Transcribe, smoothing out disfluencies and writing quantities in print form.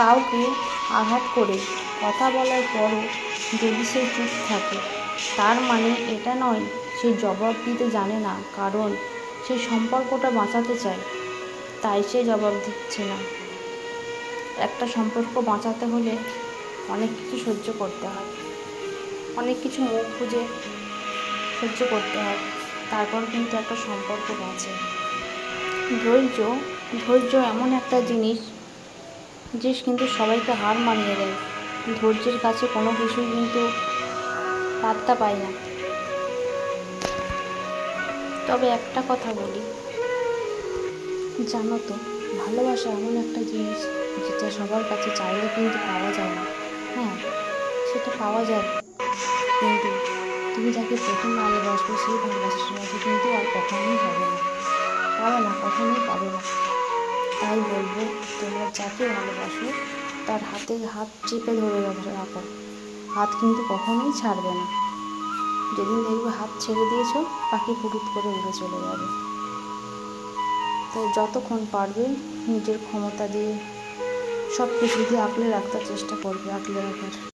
কাউকে আঘাত করে কথা বলার পরও যদি সে চুপ থাকে, তার মানে এটা নয় সে জবাব দিতে জানে না, কারণ সে সম্পর্কটা বাঁচাতে চায়, তাই সে জবাব দিচ্ছে না। একটা সম্পর্ক বাঁচাতে হলে অনেক কিছু সহ্য করতে হয়, অনেক কিছু মুখ বুজে সহ্য করতে হয়, তারপর কিন্তু একটা সম্পর্ক বাঁচে। ধৈর্য এমন একটা জিনিস যে কিন্তু সবাইকে হার মানিয়ে দেয়। ধৈর্যের কাছে কোনো কিছুই কিন্তু পাত্তা পায় না। তবে একটা কথা বলি, জানো তো, ভালোবাসা এমন একটা জিনিস যেটা সবার কাছে চাইলে কিন্তু পাওয়া যায় না। হ্যাঁ, সেটা পাওয়া যায়, কিন্তু তুমি যাকে প্রথম ভালোবাসবে সেই ভালোবাসার মতো কিন্তু আর কখনোই হবে না, কখনোই পাবে না। তাই বলবো, তোমরা যাকে ভালোবাসো তার হাতে হাত চেপে ধরে রাখো, হাত কিন্তু কখনোই ছাড়বে না। যেদিন দেখবে হাত ছেড়ে দিয়েছো, পাখি ফুরুত করে উড়ে চলে যাবে। তাই যতক্ষণ পারবে নিজের ক্ষমতা দিয়ে সব কিছু দিয়ে আগলে রাখার চেষ্টা করবে, আগলে রাখার।